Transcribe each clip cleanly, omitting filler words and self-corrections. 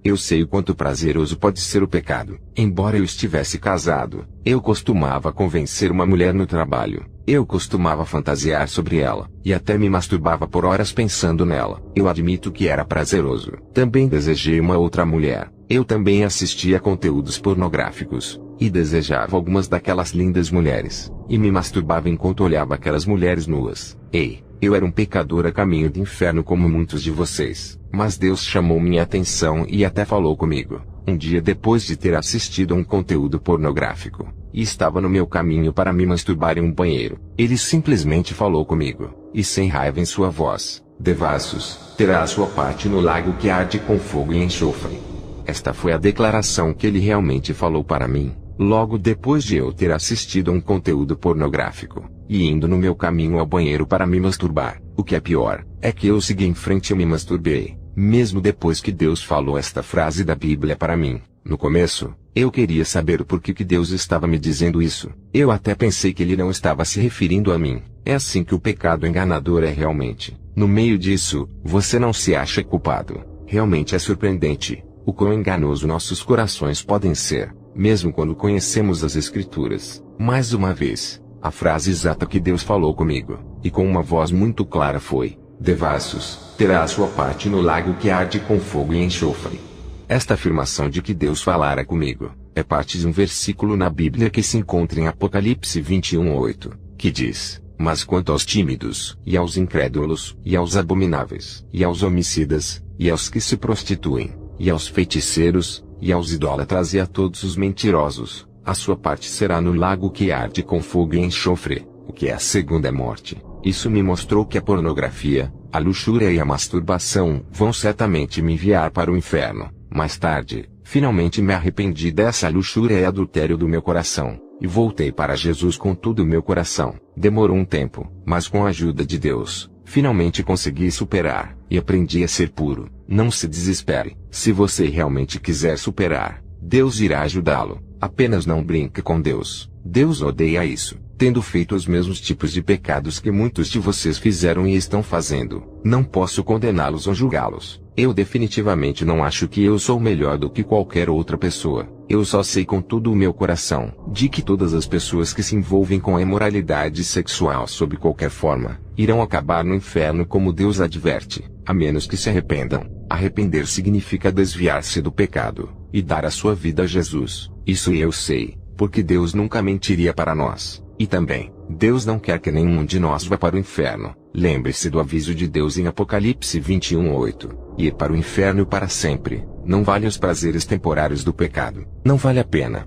Eu sei o quanto prazeroso pode ser o pecado. Embora eu estivesse casado, eu costumava convencer uma mulher no trabalho. Eu costumava fantasiar sobre ela, e até me masturbava por horas pensando nela. Eu admito que era prazeroso. Também desejei uma outra mulher. Eu também assistia a conteúdos pornográficos, e desejava algumas daquelas lindas mulheres, e me masturbava enquanto olhava aquelas mulheres nuas. Ei, eu era um pecador a caminho do inferno como muitos de vocês, mas Deus chamou minha atenção e até falou comigo, um dia depois de ter assistido a um conteúdo pornográfico, e estava no meu caminho para me masturbar em um banheiro. Ele simplesmente falou comigo, e sem raiva em sua voz: Devassos, terá a sua parte no lago que arde com fogo e enxofre. Esta foi a declaração que ele realmente falou para mim, logo depois de eu ter assistido a um conteúdo pornográfico, e indo no meu caminho ao banheiro para me masturbar. O que é pior, é que eu segui em frente e me masturbei, mesmo depois que Deus falou esta frase da Bíblia para mim. No começo, eu queria saber o porquê que Deus estava me dizendo isso. Eu até pensei que ele não estava se referindo a mim. É assim que o pecado enganador é realmente. No meio disso, você não se acha culpado. Realmente é surpreendente o quão enganoso nossos corações podem ser, mesmo quando conhecemos as Escrituras. Mais uma vez, a frase exata que Deus falou comigo, e com uma voz muito clara foi: Devassos, terá a sua parte no lago que arde com fogo e enxofre. Esta afirmação de que Deus falara comigo, é parte de um versículo na Bíblia que se encontra em Apocalipse 21:8, que diz: Mas quanto aos tímidos, e aos incrédulos, e aos abomináveis, e aos homicidas, e aos que se prostituem, e aos feiticeiros, e aos idólatras e a todos os mentirosos, a sua parte será no lago que arde com fogo e enxofre, o que é a segunda morte. Isso me mostrou que a pornografia, a luxúria e a masturbação vão certamente me enviar para o inferno. Mais tarde, finalmente me arrependi dessa luxúria e adultério do meu coração, e voltei para Jesus com todo o meu coração. Demorou um tempo, mas com a ajuda de Deus, finalmente consegui superar, e aprendi a ser puro. Não se desespere. Se você realmente quiser superar, Deus irá ajudá-lo. Apenas não brinque com Deus. Deus odeia isso. Tendo feito os mesmos tipos de pecados que muitos de vocês fizeram e estão fazendo, não posso condená-los ou julgá-los. Eu definitivamente não acho que eu sou melhor do que qualquer outra pessoa. Eu só sei com todo o meu coração, de que todas as pessoas que se envolvem com a imoralidade sexual sob qualquer forma, irão acabar no inferno como Deus adverte, a menos que se arrependam. Arrepender significa desviar-se do pecado, e dar a sua vida a Jesus. Isso eu sei, porque Deus nunca mentiria para nós. E também, Deus não quer que nenhum de nós vá para o inferno. Lembre-se do aviso de Deus em Apocalipse 21:8. Ir para o inferno para sempre, não vale os prazeres temporários do pecado. Não vale a pena.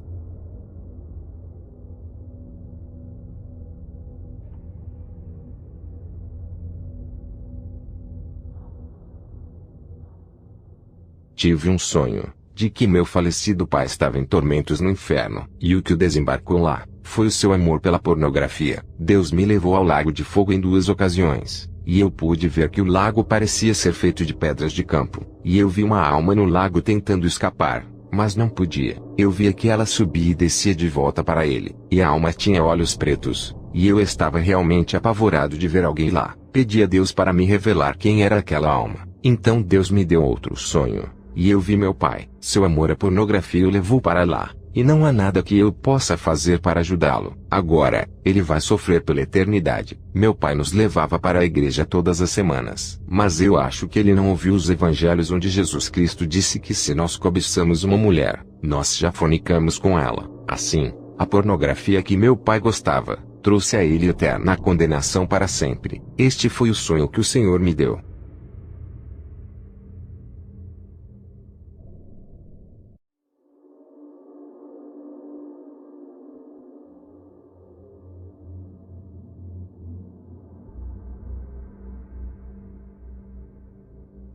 Tive um sonho, de que meu falecido pai estava em tormentos no inferno, e o que o desembarcou lá, foi o seu amor pela pornografia. Deus me levou ao lago de fogo em 2 ocasiões, e eu pude ver que o lago parecia ser feito de pedras de campo, e eu vi uma alma no lago tentando escapar, mas não podia. Eu via que ela subia e descia de volta para ele, e a alma tinha olhos pretos, e eu estava realmente apavorado de ver alguém lá. Pedi a Deus para me revelar quem era aquela alma. Então Deus me deu outro sonho, e eu vi meu pai. Seu amor à pornografia o levou para lá, e não há nada que eu possa fazer para ajudá-lo. Agora, ele vai sofrer pela eternidade. Meu pai nos levava para a igreja todas as semanas. Mas eu acho que ele não ouviu os evangelhos onde Jesus Cristo disse que se nós cobiçamos uma mulher, nós já fornicamos com ela. Assim, a pornografia que meu pai gostava, trouxe a ele eterna condenação para sempre. Este foi o sonho que o Senhor me deu.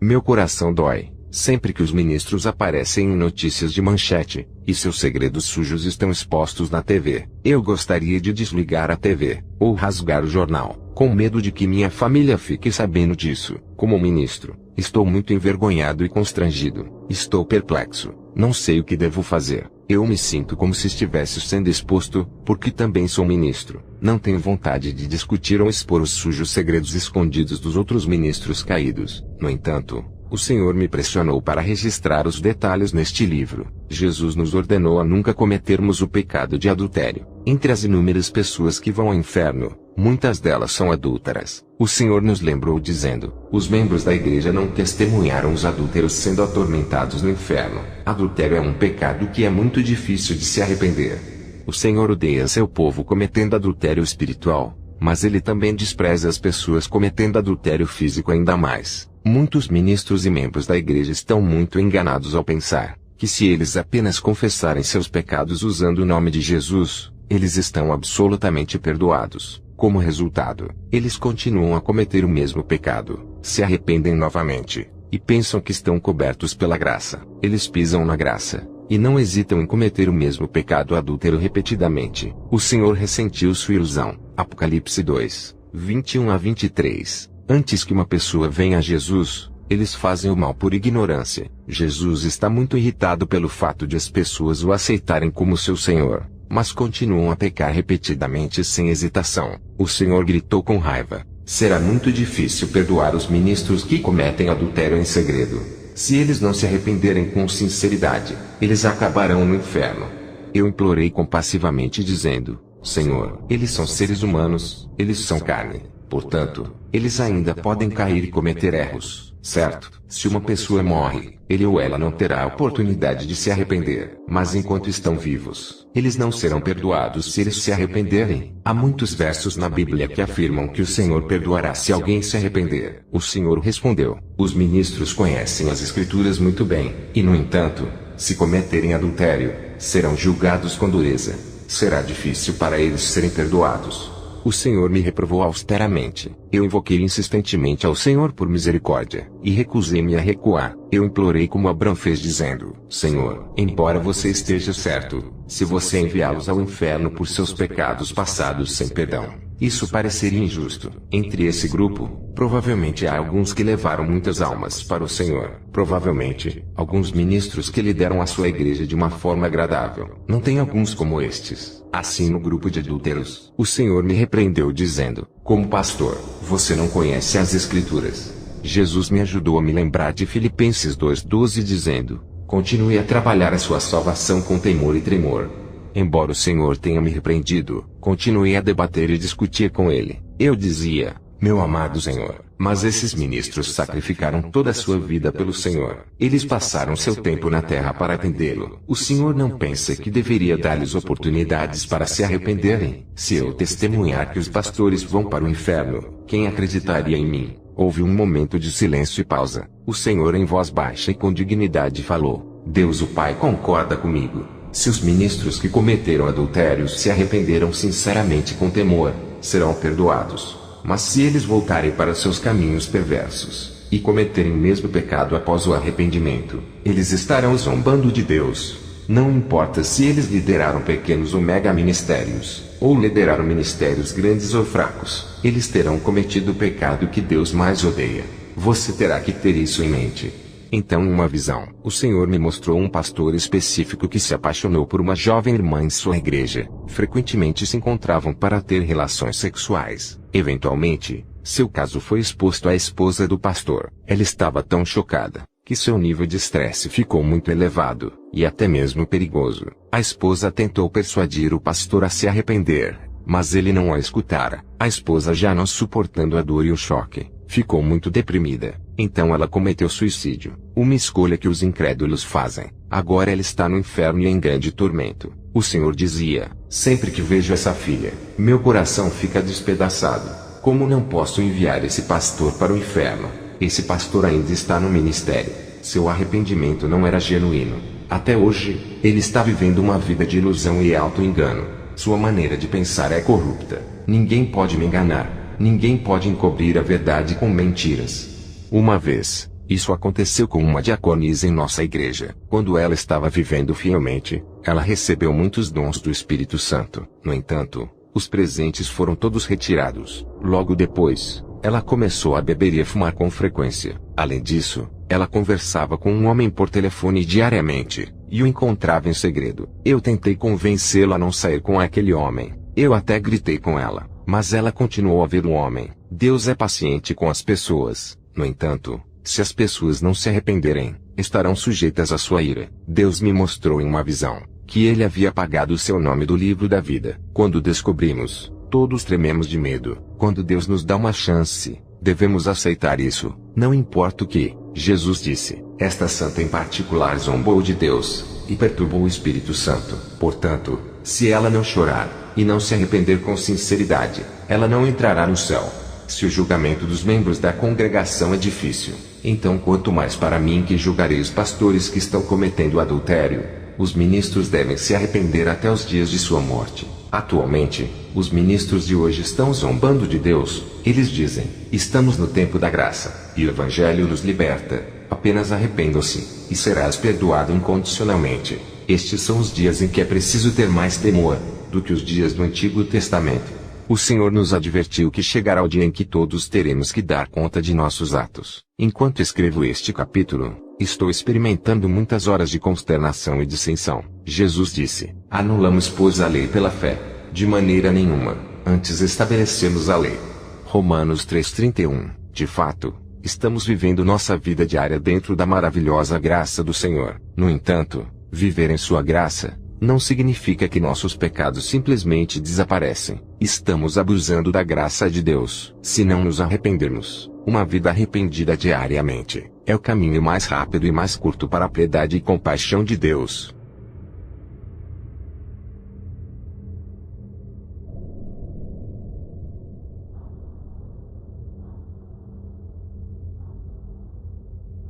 Meu coração dói, sempre que os ministros aparecem em notícias de manchete, e seus segredos sujos estão expostos na TV. Eu gostaria de desligar a TV, ou rasgar o jornal, com medo de que minha família fique sabendo disso. Como ministro, estou muito envergonhado e constrangido. Estou perplexo, não sei o que devo fazer. Eu me sinto como se estivesse sendo exposto, porque também sou ministro. Não tenho vontade de discutir ou expor os sujos segredos escondidos dos outros ministros caídos. No entanto, O Senhor me pressionou para registrar os detalhes neste livro. Jesus nos ordenou a nunca cometermos o pecado de adultério. Entre as inúmeras pessoas que vão ao inferno, muitas delas são adúlteras. O Senhor nos lembrou dizendo: os membros da igreja não testemunharam os adúlteros sendo atormentados no inferno. Adultério é um pecado que é muito difícil de se arrepender. O Senhor odeia seu povo cometendo adultério espiritual, mas ele também despreza as pessoas cometendo adultério físico ainda mais. Muitos ministros e membros da igreja estão muito enganados ao pensar que se eles apenas confessarem seus pecados usando o nome de Jesus, eles estão absolutamente perdoados. Como resultado, eles continuam a cometer o mesmo pecado, se arrependem novamente, e pensam que estão cobertos pela graça. Eles pisam na graça, e não hesitam em cometer o mesmo pecado adúltero repetidamente. O Senhor ressentiu sua ilusão. Apocalipse 2, 21 a 23. Antes que uma pessoa venha a Jesus, eles fazem o mal por ignorância. Jesus está muito irritado pelo fato de as pessoas o aceitarem como seu Senhor, mas continuam a pecar repetidamente sem hesitação. O Senhor gritou com raiva: será muito difícil perdoar os ministros que cometem adultério em segredo. Se eles não se arrependerem com sinceridade, eles acabarão no inferno. Eu implorei compassivamente dizendo: Senhor, eles são seres humanos, eles são carne. Portanto, eles ainda podem cair e cometer erros, certo? Se uma pessoa morre, ele ou ela não terá a oportunidade de se arrepender. Mas enquanto estão vivos, eles não serão perdoados se eles se arrependerem. Há muitos versos na Bíblia que afirmam que o Senhor perdoará se alguém se arrepender. O Senhor respondeu: os ministros conhecem as Escrituras muito bem, e no entanto, se cometerem adultério, serão julgados com dureza. Será difícil para eles serem perdoados. O Senhor me reprovou austeramente. Eu invoquei insistentemente ao Senhor por misericórdia, e recusei-me a recuar. Eu implorei como Abrão fez dizendo: Senhor, embora você esteja certo, se você enviá-los ao inferno por seus pecados passados sem perdão, isso pareceria injusto. Entre esse grupo, provavelmente há alguns que levaram muitas almas para o Senhor. Provavelmente, alguns ministros que lideram a sua igreja de uma forma agradável. Não tem alguns como estes. Assim no grupo de adúlteros, o Senhor me repreendeu dizendo: como pastor, você não conhece as Escrituras. Jesus me ajudou a me lembrar de Filipenses 2:12 dizendo: continue a trabalhar a sua salvação com temor e tremor. Embora o Senhor tenha me repreendido, continuei a debater e discutir com ele. Eu dizia: meu amado Senhor, mas esses ministros sacrificaram toda a sua vida pelo Senhor. Eles passaram seu tempo na terra para atendê-lo. O Senhor não pensa que deveria dar-lhes oportunidades para se arrependerem? Se eu testemunhar que os pastores vão para o inferno, quem acreditaria em mim? Houve um momento de silêncio e pausa. O Senhor em voz baixa e com dignidade falou: Deus o Pai concorda comigo. Se os ministros que cometeram adultérios se arrependeram sinceramente com temor, serão perdoados. Mas se eles voltarem para seus caminhos perversos, e cometerem o mesmo pecado após o arrependimento, eles estarão zombando de Deus. Não importa se eles lideraram pequenos ou mega ministérios, ou lideraram ministérios grandes ou fracos, eles terão cometido o pecado que Deus mais odeia. Você terá que ter isso em mente. Então, em uma visão, o Senhor me mostrou um pastor específico que se apaixonou por uma jovem irmã em sua igreja. Frequentemente se encontravam para ter relações sexuais. Eventualmente, seu caso foi exposto à esposa do pastor. Ela estava tão chocada que seu nível de estresse ficou muito elevado, e até mesmo perigoso. A esposa tentou persuadir o pastor a se arrepender, mas ele não a escutara. A esposa, já não suportando a dor e o choque, ficou muito deprimida. Então ela cometeu suicídio. Uma escolha que os incrédulos fazem. Agora ela está no inferno e em grande tormento. O Senhor dizia: sempre que vejo essa filha, meu coração fica despedaçado. Como não posso enviar esse pastor para o inferno? Esse pastor ainda está no ministério. Seu arrependimento não era genuíno. Até hoje, ele está vivendo uma vida de ilusão e auto-engano. Sua maneira de pensar é corrupta. Ninguém pode me enganar. Ninguém pode encobrir a verdade com mentiras. Uma vez, isso aconteceu com uma diaconisa em nossa igreja. Quando ela estava vivendo fielmente, ela recebeu muitos dons do Espírito Santo. No entanto, os presentes foram todos retirados. Logo depois, ela começou a beber e a fumar com frequência. Além disso, ela conversava com um homem por telefone diariamente, e o encontrava em segredo. Eu tentei convencê-la a não sair com aquele homem. Eu até gritei com ela, mas ela continuou a ver o homem. Deus é paciente com as pessoas. No entanto, Se as pessoas não se arrependerem, estarão sujeitas à sua ira. Deus me mostrou em uma visão que ele havia apagado o seu nome do livro da vida. Quando descobrimos, todos trememos de medo. Quando Deus nos dá uma chance, devemos aceitar isso, não importa o que. Jesus disse: esta santa em particular zombou de Deus e perturbou o Espírito Santo. Portanto, se ela não chorar e não se arrepender com sinceridade, ela não entrará no céu. Se o julgamento dos membros da congregação é difícil, então quanto mais para mim, que julgarei os pastores que estão cometendo adultério. Os ministros devem se arrepender até os dias de sua morte. Atualmente, os ministros de hoje estão zombando de Deus. Eles dizem: estamos no tempo da graça, e o Evangelho nos liberta. Apenas arrependam-se, e serás perdoado incondicionalmente. Estes são os dias em que é preciso ter mais temor do que os dias do Antigo Testamento. O Senhor nos advertiu que chegará o dia em que todos teremos que dar conta de nossos atos. Enquanto escrevo este capítulo, estou experimentando muitas horas de consternação e dissensão. Jesus disse: anulamos, pois, a lei pela fé? De maneira nenhuma, antes estabelecemos a lei. Romanos 3:31. De fato, estamos vivendo nossa vida diária dentro da maravilhosa graça do Senhor. No entanto, viver em sua graça não significa que nossos pecados simplesmente desaparecem. Estamos abusando da graça de Deus. Se não nos arrependermos, uma vida arrependida diariamente é o caminho mais rápido e mais curto para a piedade e compaixão de Deus.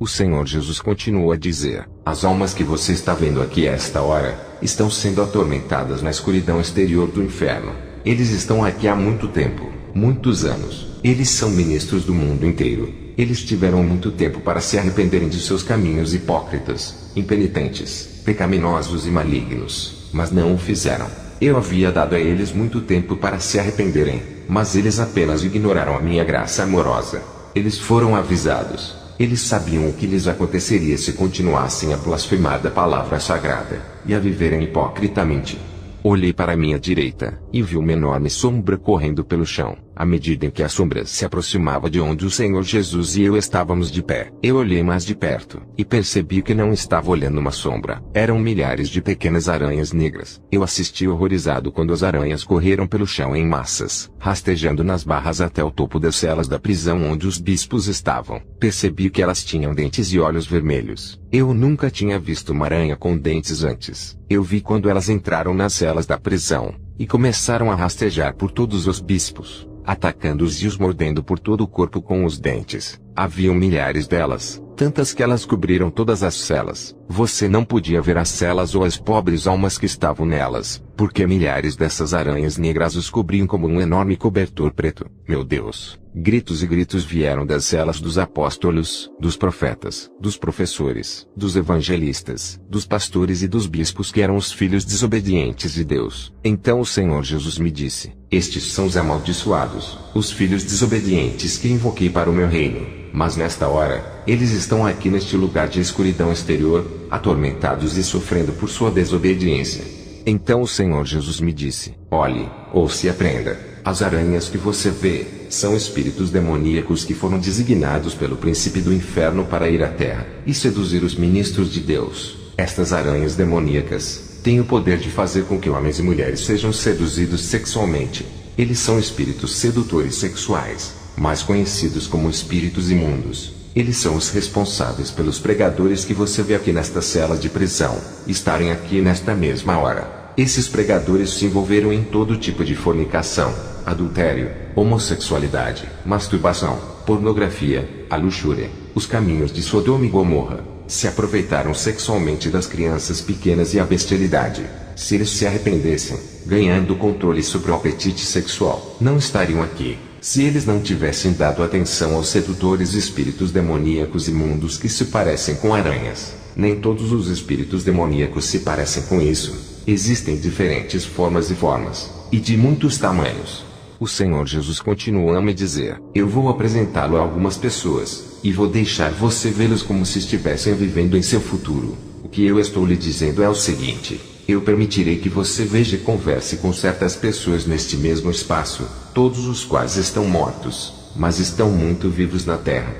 O Senhor Jesus continuou a dizer: as almas que você está vendo aqui a esta hora, estão sendo atormentadas na escuridão exterior do inferno. Eles estão aqui há muito tempo, muitos anos. Eles são ministros do mundo inteiro. Eles tiveram muito tempo para se arrependerem de seus caminhos hipócritas, impenitentes, pecaminosos e malignos, mas não o fizeram. Eu havia dado a eles muito tempo para se arrependerem, mas eles apenas ignoraram a minha graça amorosa. Eles foram avisados. Eles sabiam o que lhes aconteceria se continuassem a blasfemar da palavra sagrada, e a viverem hipocritamente. Olhei para a minha direita, e vi uma enorme sombra correndo pelo chão. À medida em que a sombra se aproximava de onde o Senhor Jesus e eu estávamos de pé, eu olhei mais de perto, e percebi que não estava olhando uma sombra. Eram milhares de pequenas aranhas negras. Eu assisti horrorizado quando as aranhas correram pelo chão em massas, rastejando nas barras até o topo das celas da prisão onde os bispos estavam. Percebi que elas tinham dentes e olhos vermelhos. Eu nunca tinha visto uma aranha com dentes antes. Eu vi quando elas entraram nas celas da prisão, e começaram a rastejar por todos os bispos, atacando-os e os mordendo por todo o corpo com os dentes. Haviam milhares delas, tantas que elas cobriram todas as celas. Você não podia ver as celas ou as pobres almas que estavam nelas, porque milhares dessas aranhas negras os cobriam como um enorme cobertor preto. Meu Deus! Gritos e gritos vieram das celas dos apóstolos, dos profetas, dos professores, dos evangelistas, dos pastores e dos bispos que eram os filhos desobedientes de Deus. Então o Senhor Jesus me disse: estes são os amaldiçoados, os filhos desobedientes que invoquei para o meu reino. Mas nesta hora, eles estão aqui neste lugar de escuridão exterior, atormentados e sofrendo por sua desobediência. Então o Senhor Jesus me disse: olhe, ouça e aprenda. As aranhas que você vê são espíritos demoníacos que foram designados pelo príncipe do inferno para ir à terra e seduzir os ministros de Deus. Estas aranhas demoníacas têm o poder de fazer com que homens e mulheres sejam seduzidos sexualmente. Eles são espíritos sedutores sexuais, mais conhecidos como espíritos imundos. Eles são os responsáveis pelos pregadores que você vê aqui nesta cela de prisão estarem aqui nesta mesma hora. Esses pregadores se envolveram em todo tipo de fornicação, adultério, homossexualidade, masturbação, pornografia, a luxúria, os caminhos de Sodoma e Gomorra. Se aproveitaram sexualmente das crianças pequenas e a bestialidade. Se eles se arrependessem, ganhando controle sobre o apetite sexual, não estariam aqui. Se eles não tivessem dado atenção aos sedutores espíritos demoníacos imundos que se parecem com aranhas. Nem todos os espíritos demoníacos se parecem com isso. Existem diferentes formas e de muitos tamanhos. O Senhor Jesus continuou a me dizer: eu vou apresentá-lo a algumas pessoas, e vou deixar você vê-los como se estivessem vivendo em seu futuro. O que eu estou lhe dizendo é o seguinte: eu permitirei que você veja e converse com certas pessoas neste mesmo espaço, todos os quais estão mortos, mas estão muito vivos na terra.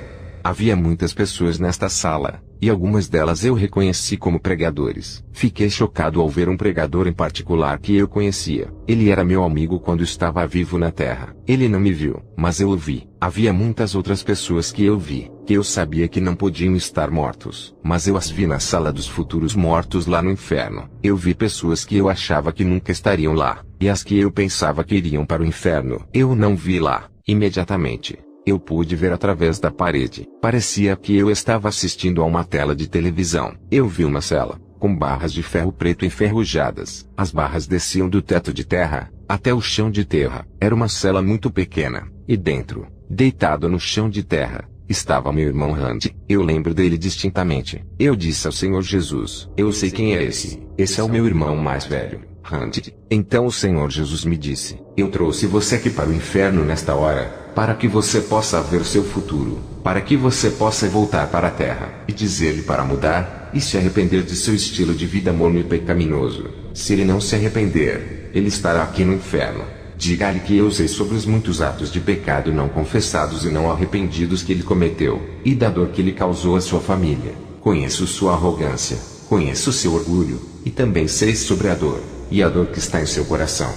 Havia muitas pessoas nesta sala, e algumas delas eu reconheci como pregadores. Fiquei chocado ao ver um pregador em particular que eu conhecia. Ele era meu amigo quando estava vivo na terra. Ele não me viu, mas eu o vi. Havia muitas outras pessoas que eu vi, que eu sabia que não podiam estar mortos, mas eu as vi na sala dos futuros mortos lá no inferno. Eu vi pessoas que eu achava que nunca estariam lá, e as que eu pensava que iriam para o inferno. Eu não vi lá, imediatamente. Eu pude ver através da parede. Parecia que eu estava assistindo a uma tela de televisão. Eu vi uma cela, com barras de ferro preto enferrujadas. As barras desciam do teto de terra, até o chão de terra. Era uma cela muito pequena, e dentro, deitado no chão de terra, estava meu irmão Randy. Eu lembro dele distintamente. Eu disse ao Senhor Jesus: eu sei quem é esse. Esse é o meu irmão mais velho, Randy. Então o Senhor Jesus me disse: eu trouxe você aqui para o inferno nesta hora, para que você possa ver seu futuro, para que você possa voltar para a terra, e dizer-lhe para mudar, e se arrepender de seu estilo de vida morno e pecaminoso. Se ele não se arrepender, ele estará aqui no inferno. Diga-lhe que eu usei sobre os muitos atos de pecado não confessados e não arrependidos que ele cometeu, e da dor que ele causou à sua família. Conheço sua arrogância, conheço seu orgulho, e também sei sobre a dor, e a dor que está em seu coração.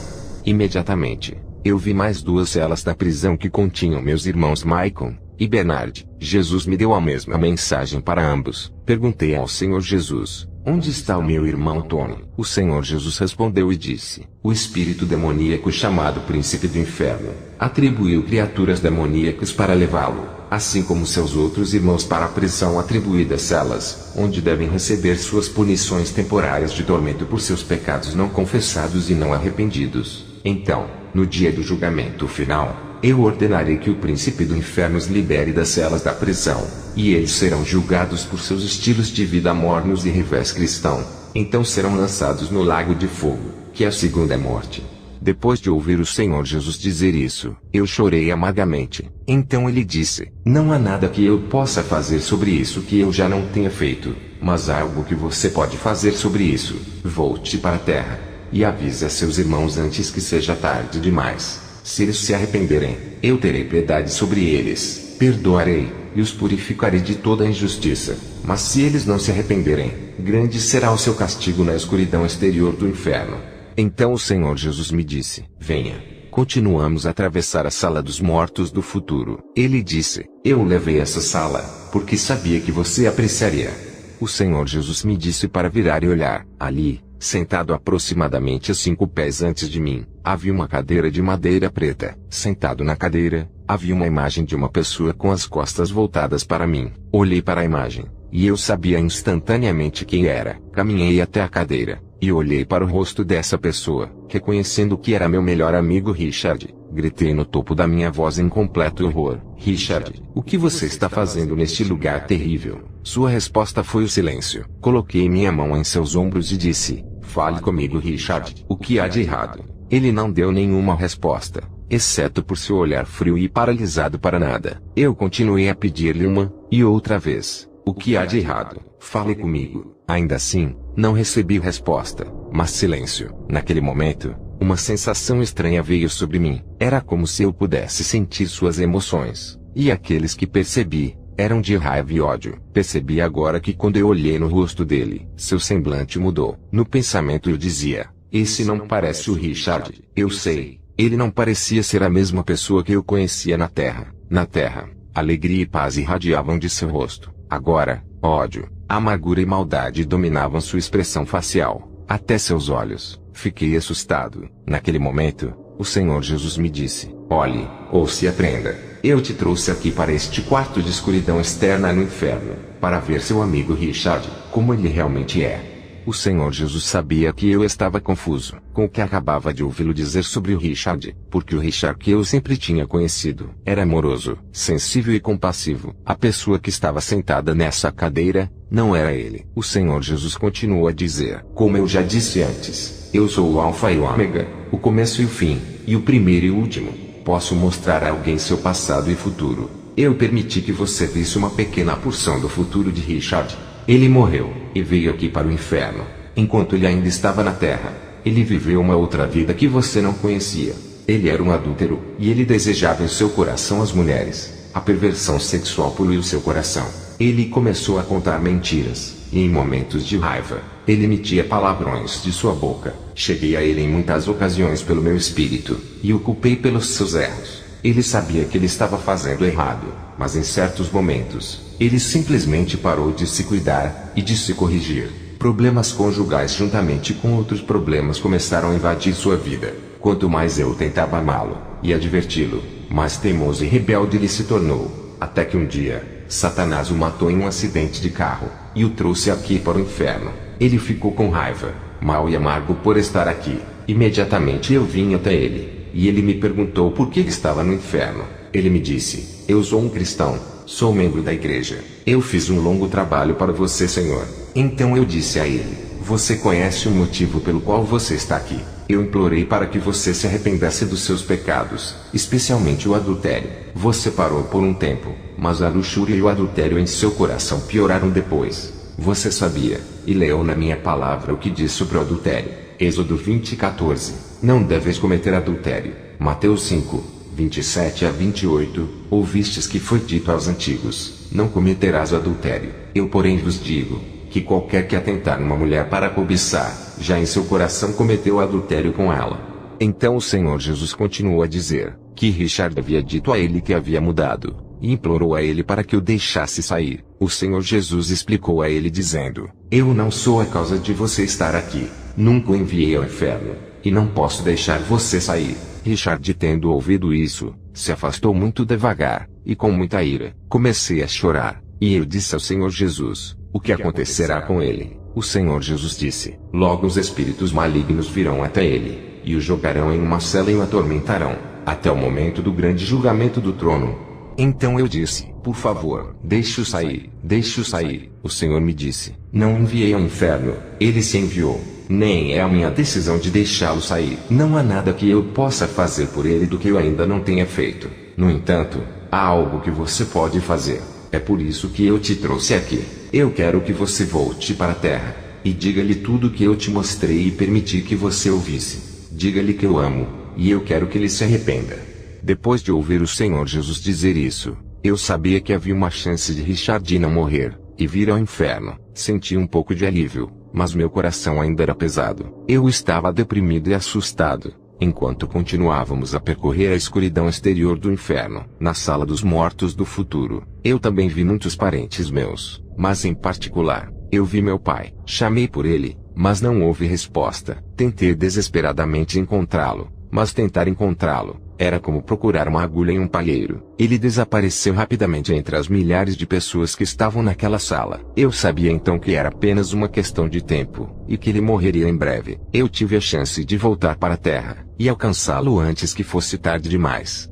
Imediatamente, eu vi mais duas celas da prisão que continham meus irmãos Michael e Bernard. Jesus me deu a mesma mensagem para ambos. Perguntei ao Senhor Jesus: onde está o meu irmão Tony? O Senhor Jesus respondeu e disse: o espírito demoníaco chamado Príncipe do Inferno atribuiu criaturas demoníacas para levá-lo, assim como seus outros irmãos, para a prisão atribuídas celas, onde devem receber suas punições temporárias de tormento por seus pecados não confessados e não arrependidos. Então, no dia do julgamento final, eu ordenarei que o príncipe do inferno os libere das celas da prisão, e eles serão julgados por seus estilos de vida mornos e revés cristão. Então serão lançados no lago de fogo, que é a segunda morte. Depois de ouvir o Senhor Jesus dizer isso, eu chorei amargamente. Então ele disse: não há nada que eu possa fazer sobre isso que eu já não tenha feito, mas há algo que você pode fazer sobre isso. Volte para a terra, e avise a seus irmãos antes que seja tarde demais. Se eles se arrependerem, eu terei piedade sobre eles, perdoarei, e os purificarei de toda a injustiça. Mas se eles não se arrependerem, grande será o seu castigo na escuridão exterior do inferno. Então o Senhor Jesus me disse: venha. Continuamos a atravessar a sala dos mortos do futuro. Ele disse: eu levei essa sala, porque sabia que você apreciaria. O Senhor Jesus me disse para virar e olhar. Ali, sentado aproximadamente a 5 pés antes de mim, havia uma cadeira de madeira preta. Sentado na cadeira, havia uma imagem de uma pessoa com as costas voltadas para mim. Olhei para a imagem, e eu sabia instantaneamente quem era. Caminhei até a cadeira, e olhei para o rosto dessa pessoa, reconhecendo que era meu melhor amigo Richard. Gritei no topo da minha voz em completo horror: Richard, o que você está fazendo neste lugar terrível? Sua resposta foi o silêncio. Coloquei minha mão em seus ombros e disse: fale comigo, Richard. O que há de errado? Ele não deu nenhuma resposta, exceto por seu olhar frio e paralisado para nada. Eu continuei a pedir-lhe uma e outra vez: o que há de errado? Fale comigo. Ainda assim, não recebi resposta, mas silêncio. Naquele momento, uma sensação estranha veio sobre mim. Era como se eu pudesse sentir suas emoções, e aqueles que percebi eram de raiva e ódio. Percebi agora que quando eu olhei no rosto dele, seu semblante mudou. No pensamento eu dizia: esse não parece o Richard. Eu sei, ele não parecia ser a mesma pessoa que eu conhecia na Terra. Na Terra, alegria e paz irradiavam de seu rosto. Agora, ódio, amargura e maldade dominavam sua expressão facial, até seus olhos. Fiquei assustado. Naquele momento, o Senhor Jesus me disse: olhe, ouça e aprenda. Eu te trouxe aqui para este quarto de escuridão externa no inferno, para ver seu amigo Richard, como ele realmente é. O Senhor Jesus sabia que eu estava confuso com o que acabava de ouvi-lo dizer sobre o Richard, porque o Richard que eu sempre tinha conhecido era amoroso, sensível e compassivo. A pessoa que estava sentada nessa cadeira não era ele. O Senhor Jesus continuou a dizer: como eu já disse antes, eu sou o Alfa e o Ômega, o começo e o fim, e o primeiro e o último. Posso mostrar a alguém seu passado e futuro. Eu permiti que você visse uma pequena porção do futuro de Richard. Ele morreu, e veio aqui para o inferno. Enquanto ele ainda estava na terra, ele viveu uma outra vida que você não conhecia. Ele era um adúltero, e ele desejava em seu coração as mulheres. A perversão sexual poluiu seu coração. Ele começou a contar mentiras, e em momentos de raiva, ele emitia palavrões de sua boca. Cheguei a ele em muitas ocasiões pelo meu espírito, e o culpei pelos seus erros. Ele sabia que ele estava fazendo errado, mas em certos momentos, ele simplesmente parou de se cuidar, e de se corrigir. Problemas conjugais juntamente com outros problemas começaram a invadir sua vida. Quanto mais eu tentava amá-lo, e adverti-lo, mais teimoso e rebelde ele se tornou. Até que um dia, Satanás o matou em um acidente de carro, e o trouxe aqui para o inferno. Ele ficou com raiva, mal e amargo por estar aqui. Imediatamente eu vim até ele, e ele me perguntou por que estava no inferno. Ele me disse: eu sou um cristão, sou membro da igreja. Eu fiz um longo trabalho para você, Senhor. Então eu disse a ele: você conhece o motivo pelo qual você está aqui. Eu implorei para que você se arrependesse dos seus pecados, especialmente o adultério. Você parou por um tempo, mas a luxúria e o adultério em seu coração pioraram depois. Você sabia, e leu na minha palavra o que diz sobre o adultério. Êxodo 20:14. Não deves cometer adultério. Mateus 5:27-28. Ouvistes que foi dito aos antigos: não cometerás adultério. Eu porém vos digo, que qualquer que atentar numa mulher para cobiçar, já em seu coração cometeu adultério com ela. Então o Senhor Jesus continuou a dizer, que Richard havia dito a ele que havia mudado, e implorou a ele para que o deixasse sair. O Senhor Jesus explicou a ele dizendo: eu não sou a causa de você estar aqui, nunca o enviei ao inferno, e não posso deixar você sair. Richard, tendo ouvido isso, se afastou muito devagar, e com muita ira. Comecei a chorar, e eu disse ao Senhor Jesus: o que acontecerá com ele? O Senhor Jesus disse: logo os espíritos malignos virão até ele, e o jogarão em uma cela e o atormentarão, até o momento do grande julgamento do trono. Então eu disse: por favor, deixe-o sair, deixe-o sair. O Senhor me disse: não enviei ao inferno, ele se enviou. Nem é a minha decisão de deixá-lo sair. Não há nada que eu possa fazer por ele do que eu ainda não tenha feito. No entanto, há algo que você pode fazer. É por isso que eu te trouxe aqui. Eu quero que você volte para a terra, e diga-lhe tudo o que eu te mostrei e permiti que você ouvisse. Diga-lhe que eu amo, e eu quero que ele se arrependa. Depois de ouvir o Senhor Jesus dizer isso, eu sabia que havia uma chance de Richard não morrer, e vir ao inferno. Senti um pouco de alívio, mas meu coração ainda era pesado. Eu estava deprimido e assustado. Enquanto continuávamos a percorrer a escuridão exterior do inferno, na sala dos mortos do futuro, eu também vi muitos parentes meus, mas em particular, eu vi meu pai. Chamei por ele, mas não houve resposta. Tentei desesperadamente encontrá-lo, mas tentar encontrá-lo era como procurar uma agulha em um palheiro. Ele desapareceu rapidamente entre as milhares de pessoas que estavam naquela sala. Eu sabia então que era apenas uma questão de tempo, e que ele morreria em breve. Eu tive a chance de voltar para a terra, e alcançá-lo antes que fosse tarde demais.